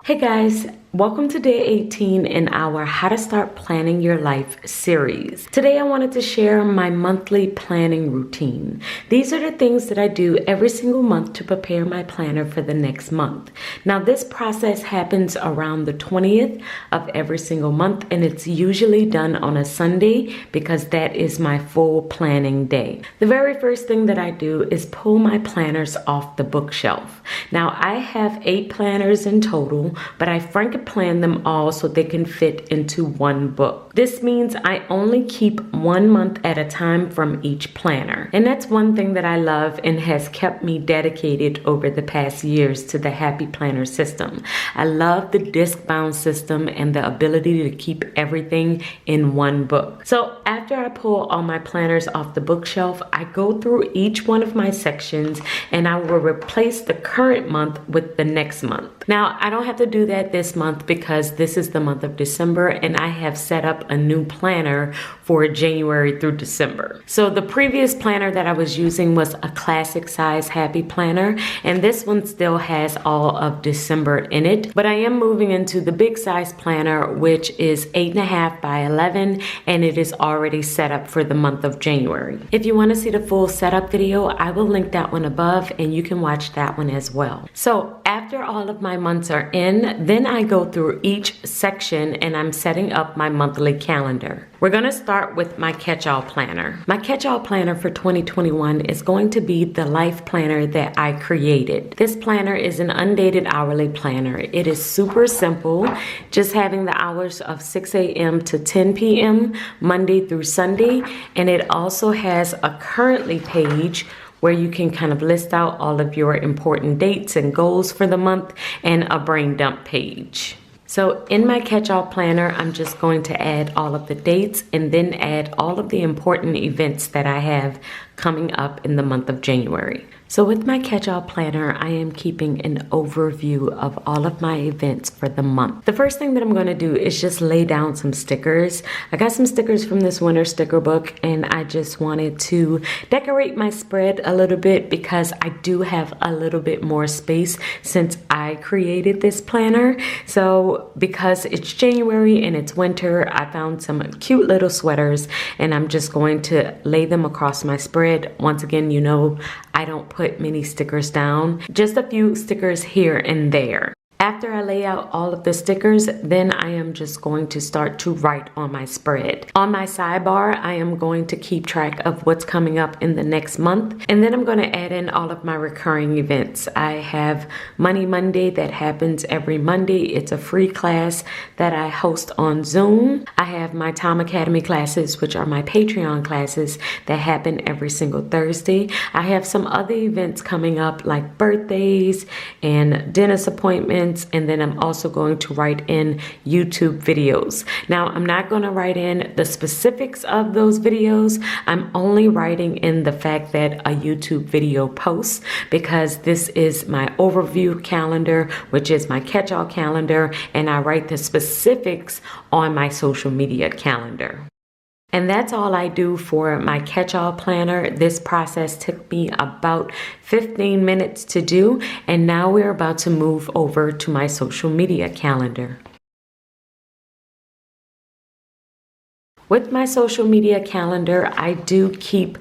Hey guys, welcome to day 18 in our How to Start Planning Your Life series. Today I wanted to share my monthly planning routine. These are the things that I do every single month to prepare my planner for the next month. Now this process happens around the 20th of every single month, and it's usually done on a Sunday because that is my full planning day. The very first thing that I do is pull my planners off the bookshelf. Now I have 8 planners in total, but I Franken-plan them all so they can fit into one book. This means I only keep 1 month at a time from each planner. And that's one thing that I love and has kept me dedicated over the past years to the Happy Planner system. I love the disc-bound system and the ability to keep everything in one book. So after I pull all my planners off the bookshelf, I go through each one of my sections and I will replace the current month with the next month. Now, I don't have to do that this month because this is the month of December and I have set up a new planner for January through December. So the previous planner that I was using was a classic size Happy Planner, and this one still has all of December in it. But I am moving into the big size planner, which is 8.5 by 11, and it is already set up for the month of January. If you want to see the full setup video, I will link that one above and you can watch that one as well. So after all of my months are in, then I go through each section and I'm setting up my monthly calendar. We're going to start with my catch-all planner. My catch-all planner for 2021 is going to be the life planner that I created. This planner is an undated hourly planner. It is super simple, just having the hours of 6 a.m. to 10 p.m. Monday through Sunday, and it also has a currently page where you can kind of list out all of your important dates and goals for the month, and a brain dump page. So in my catch-all planner, I'm just going to add all of the dates and then add all of the important events that I have coming up in the month of January. So with my catch-all planner, I am keeping an overview of all of my events for the month. The first thing that I'm going to do is just lay down some stickers. I got some stickers from this winter sticker book, and I just wanted to decorate my spread a little bit because I do have a little bit more space since I created this planner. So because it's January and it's winter, I found some cute little sweaters and I'm just going to lay them across my spread. Once again, you know, I don't put many stickers down, just a few stickers here and there. After I lay out all of the stickers, then I am just going to start to write on my spread. On my sidebar, I am going to keep track of what's coming up in the next month, and then I'm going to add in all of my recurring events. I have Money Monday that happens every Monday. It's a free class that I host on Zoom. I have my Tom Academy classes, which are my Patreon classes that happen every single Thursday. I have some other events coming up like birthdays and dentist appointments. And then I'm also going to write in YouTube videos. Now, I'm not going to write in the specifics of those videos. I'm only writing in the fact that a YouTube video posts, because this is my overview calendar, which is my catch-all calendar, and I write the specifics on my social media calendar. And that's all I do for my catch-all planner. This process took me about 15 minutes to do, and now we're about to move over to my social media calendar. With my social media calendar, I do keep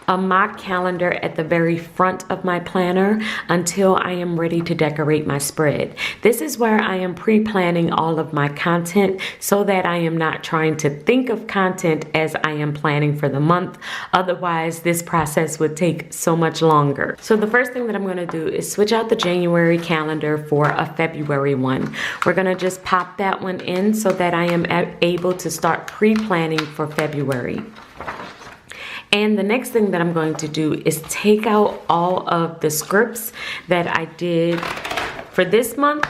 a mock calendar at the very front of my planner until I am ready to decorate my spread. This is where I am pre-planning all of my content so that I am not trying to think of content as I am planning for the month. Otherwise, this process would take so much longer. So the first thing that I'm going to do is switch out the January calendar for a February one. We're going to just pop that one in so that I am able to start pre-planning for February. And the next thing that I'm going to do is take out all of the scripts that I did for this month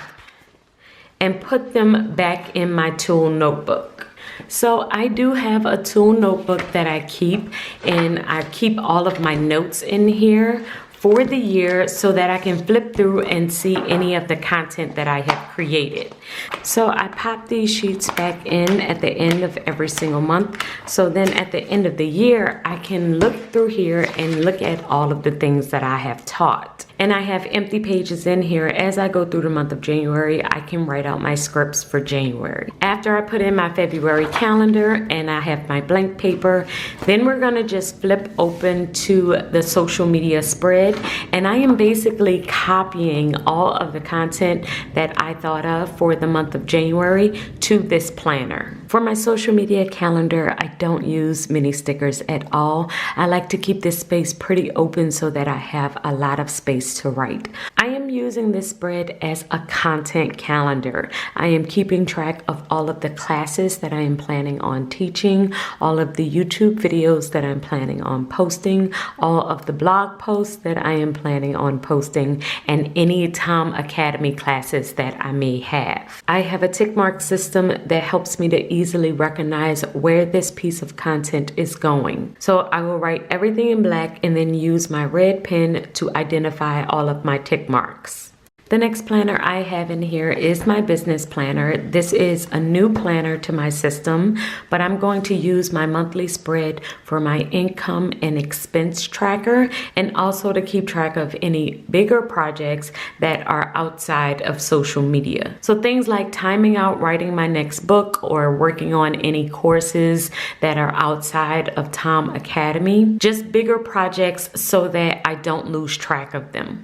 and put them back in my tool notebook. So I do have a tool notebook that I keep, and I keep all of my notes in here for the year so that I can flip through and see any of the content that I have created. So I pop these sheets back in at the end of every single month. So then at the end of the year, I can look through here and look at all of the things that I have taught. And I have empty pages in here. As I go through the month of January, I can write out my scripts for January. After I put in my February calendar and I have my blank paper, then we're gonna just flip open to the social media spread. And I am basically copying all of the content that I thought of for the month of January to this planner. For my social media calendar, I don't use many stickers at all. I like to keep this space pretty open so that I have a lot of space to write. I am using this spread as a content calendar. I am keeping track of all of the classes that I am planning on teaching, all of the YouTube videos that I'm planning on posting, all of the blog posts that I am planning on posting, and any Tom Academy classes that I may have. I have a tick mark system that helps me to easily recognize where this piece of content is going. So I will write everything in black and then use my red pen to identify all of my tick marks. The next planner I have in here is my business planner. This is a new planner to my system, but I'm going to use my monthly spread for my income and expense tracker, and also to keep track of any bigger projects that are outside of social media. So things like timing out writing my next book or working on any courses that are outside of Tom Academy, just bigger projects so that I don't lose track of them.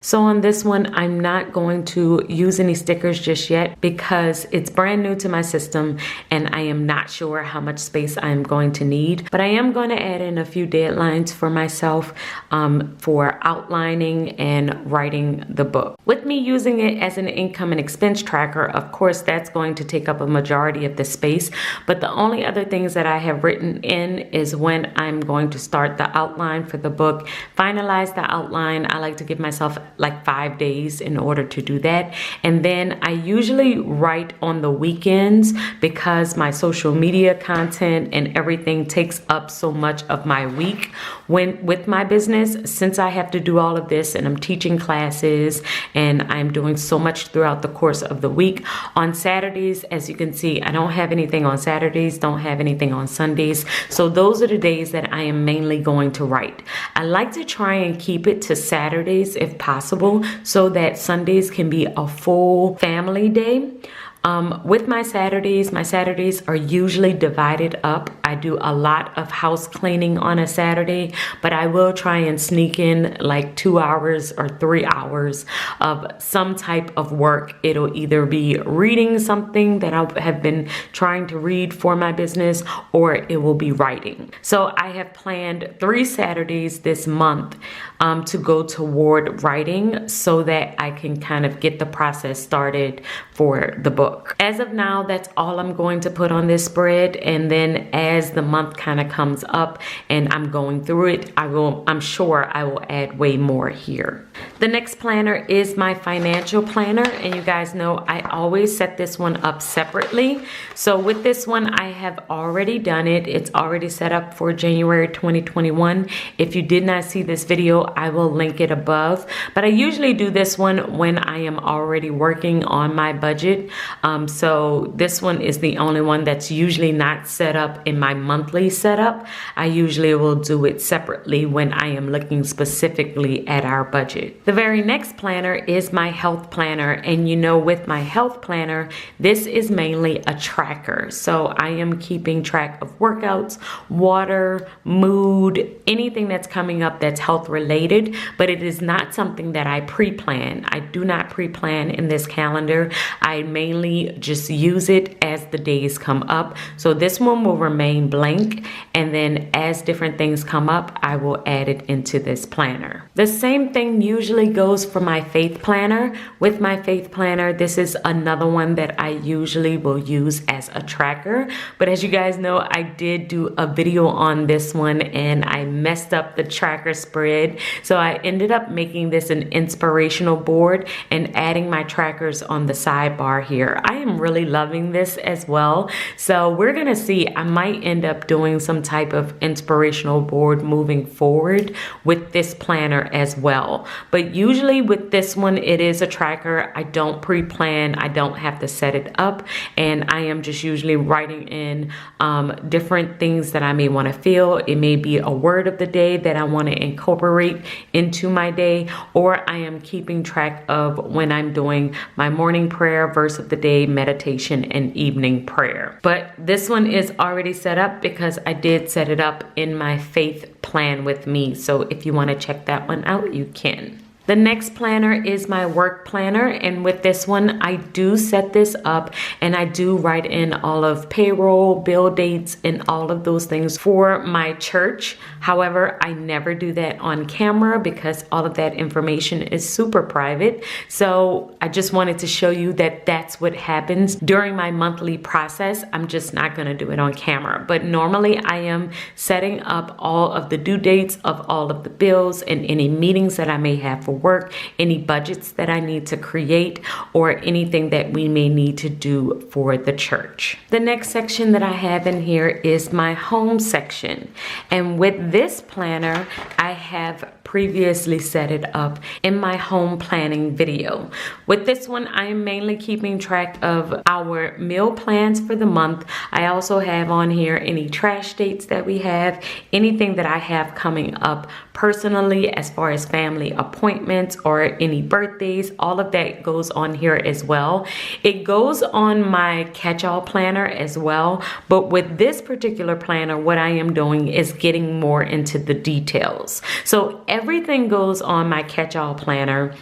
So on this one, I'm not going to use any stickers just yet because it's brand new to my system and I am not sure how much space I'm going to need. But I am going to add in a few deadlines for myself for outlining and writing the book. With me using it as an income and expense tracker, of course, that's going to take up a majority of the space. But the only other things that I have written in is when I'm going to start the outline for the book, finalize the outline. I like to give myself like 5 days in order to do that. And then I usually write on the weekends because my social media content and everything takes up so much of my week with my business. Since I have to do all of this and I'm teaching classes and I'm doing so much throughout the course of the week. On Saturdays, as you can see, I don't have anything on Saturdays, don't have anything on Sundays. So those are the days that I am mainly going to write. I like to try and keep it to Saturdays if possible, so that Sundays can be a full family day. With my Saturdays are usually divided up. I do a lot of house cleaning on a Saturday, but I will try and sneak in like 2 hours or 3 hours of some type of work. It'll either be reading something that I have been trying to read for my business, or it will be writing. So I have planned 3 Saturdays this month to go toward writing so that I can kind of get the process started for the book. As of now, that's all I'm going to put on this spread. And then as the month kind of comes up and I'm going through it, I'm sure I will add way more here. The next planner is my financial planner. And you guys know I always set this one up separately. So with this one, I have already done it. It's already set up for January 2021. If you did not see this video, I will link it above. But I usually do this one when I am already working on my budget. So this one is the only one that's usually not set up in my monthly setup. I usually will do it separately when I am looking specifically at our budget. The very next planner is my health planner. And you know, with my health planner, this is mainly a tracker. So I am keeping track of workouts, water, mood, anything that's coming up that's health related, but it is not something that I pre-plan. I do not pre-plan in this calendar. I mainly just use it as the days come up. So this one will remain blank, and then as different things come up, I will add it into this planner. The same thing usually goes for my faith planner. With my faith planner, this is another one that I usually will use as a tracker. But as you guys know, I did do a video on this one and I messed up the tracker spread. So I ended up making this an inspirational board and adding my trackers on the sidebar here. I am really loving this as well. So we're gonna see, I might end up doing some type of inspirational board moving forward with this planner as well. But usually with this one, it is a tracker. I don't pre-plan, I don't have to set it up, and I am just usually writing in different things that I may want to feel. It may be a word of the day that I want to incorporate into my day, or I am keeping track of when I'm doing my morning prayer, verse of the day, meditation, and evening prayer. But this one is already set up because I did set it up in my faith plan with me. So if you want to check that one out, you can. The next planner is my work planner, and with this one I do set this up and I do write in all of payroll, bill dates, and all of those things for my church. However, I never do that on camera because all of that information is super private. So I just wanted to show you that that's what happens during my monthly process. I'm just not going to do it on camera, but normally I am setting up all of the due dates of all of the bills and any meetings that I may have for work, any budgets that I need to create, or anything that we may need to do for the church. The next section that I have in here is my home section. And with this planner, I have previously set it up in my home planning video. With this one, I am mainly keeping track of our meal plans for the month. I also have on here any trash dates that we have, anything that I have coming up personally as far as family appointments or any birthdays. All of that goes on here as well. It goes on my catch-all planner as well, but with this particular planner, what I am doing is getting more into the details. So everything goes on my catch-all planner,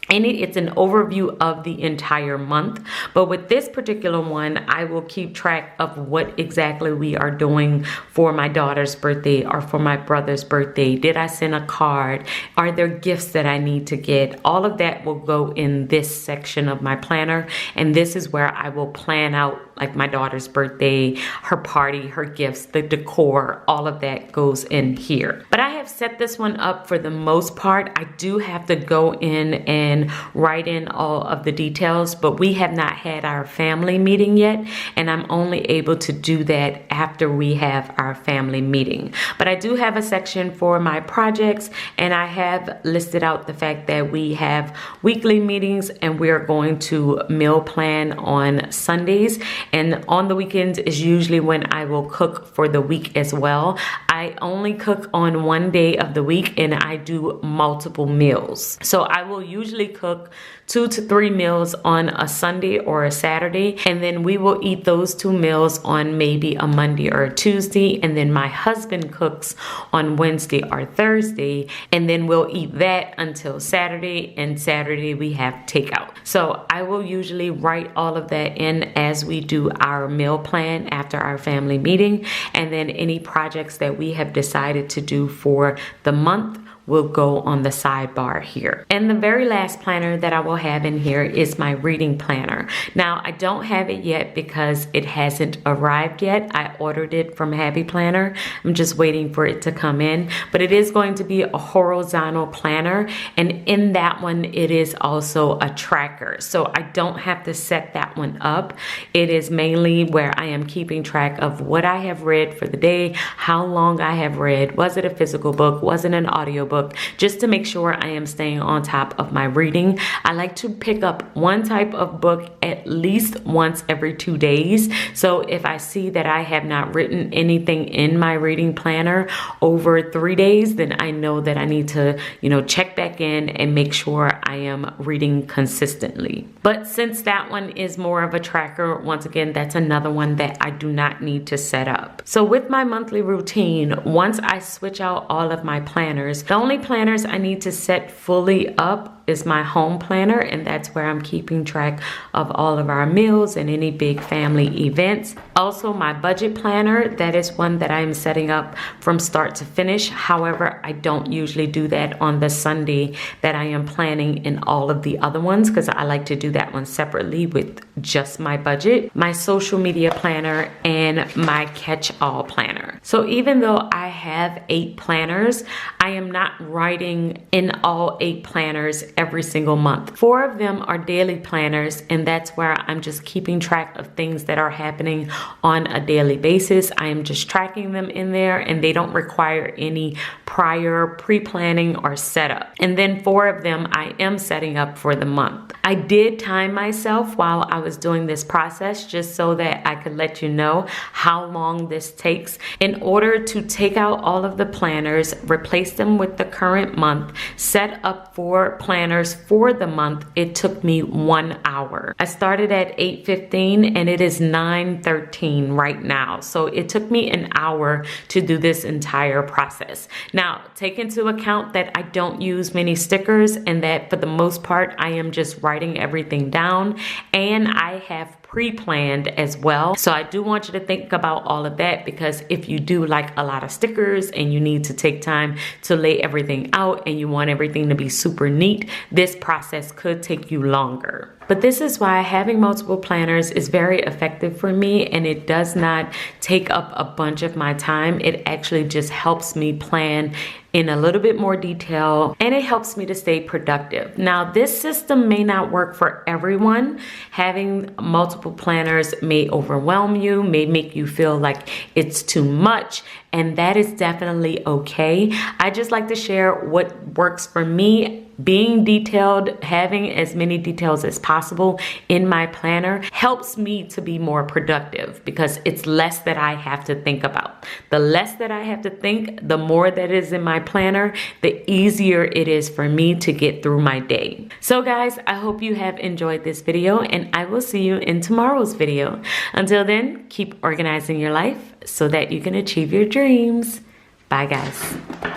and it's an overview of the entire month. But with this particular one, I will keep track of what exactly we are doing for my daughter's birthday or for my brother's birthday. Did I send a card? Are there gifts that I need to get? All of that will go in this section of my planner. And this is where I will plan out like my daughter's birthday, her party, her gifts, the decor, all of that goes in here. But I have set this one up for the most part. I do have to go in and write in all of the details, but we have not had our family meeting yet, and I'm only able to do that after we have our family meeting. But I do have a section for my projects, and I have listed out the fact that we have weekly meetings and we are going to meal plan on Sundays. And on the weekends is usually when I will cook for the week as well. I only cook on one day of the week and I do multiple meals. So I will usually cook 2 to 3 meals on a Sunday or a Saturday, and then we will eat those 2 meals on maybe a Monday or a Tuesday, and then my husband cooks on Wednesday or Thursday, and then we'll eat that until Saturday, and Saturday we have takeout. So I will usually write all of that in as we do our meal plan after our family meeting, and then any projects that we have decided to do for the month will go on the sidebar here. And the very last planner that I will have in here is my reading planner. Now, I don't have it yet because it hasn't arrived yet. I ordered it from Happy Planner. I'm just waiting for it to come in, but it is going to be a horizontal planner. And in that one, it is also a tracker. So I don't have to set that one up. It is mainly where I am keeping track of what I have read for the day, how long I have read, was it a physical book, was it an audio book, just to make sure I am staying on top of my reading. I like to pick up one type of book at least once every 2 days. So if I see that I have not written anything in my reading planner over 3 days, then I know that I need to, check back in and make sure I am reading consistently. But since that one is more of a tracker, once again, that's another one that I do not need to set up. So with my monthly routine, once I switch out all of my planners, the only planners I need to set fully up is my home planner, and that's where I'm keeping track of all of our meals and any big family events. Also, my budget planner, that is one that I'm setting up from start to finish. However, I don't usually do that on the Sunday that I am planning in all of the other ones, because I like to do that one separately with just my budget, my social media planner, and my catch-all planner. So even though I have 8 planners, I am not writing in all 8 planners every single month. 4 of them are daily planners, and that's where I'm just keeping track of things that are happening on a daily basis. I am just tracking them in there, and they don't require any prior pre-planning or setup. And then 4 of them I am setting up for the month. I did time myself while I was doing this process, just so that I could let you know how long this takes. In order to take out all of the planners, replace them with the current month, set up 4 planners for the month, it took me 1 hour. I started at 8:15 and it is 9:13 right now. So it took me an hour to do this entire process. Now, take into account that I don't use many stickers, and that for the most part, I am just writing everything down, and I have pre-planned as well. So I do want you to think about all of that, because if you do like a lot of stickers and you need to take time to lay everything out and you want everything to be super neat, this process could take you longer. But this is why having multiple planners is very effective for me, and it does not take up a bunch of my time. It actually just helps me plan in a little bit more detail, and it helps me to stay productive. Now, this system may not work for everyone. Having multiple planners may overwhelm you, may make you feel like it's too much, and that is definitely okay. I just like to share what works for me. Being detailed, having as many details as possible in my planner helps me to be more productive, because it's less that I have to think about. The less that I have to think, the more that is in my planner, the easier it is for me to get through my day. So guys, I hope you have enjoyed this video, and I will see you in tomorrow's video. Until then, keep organizing your life so that you can achieve your dreams. Bye guys.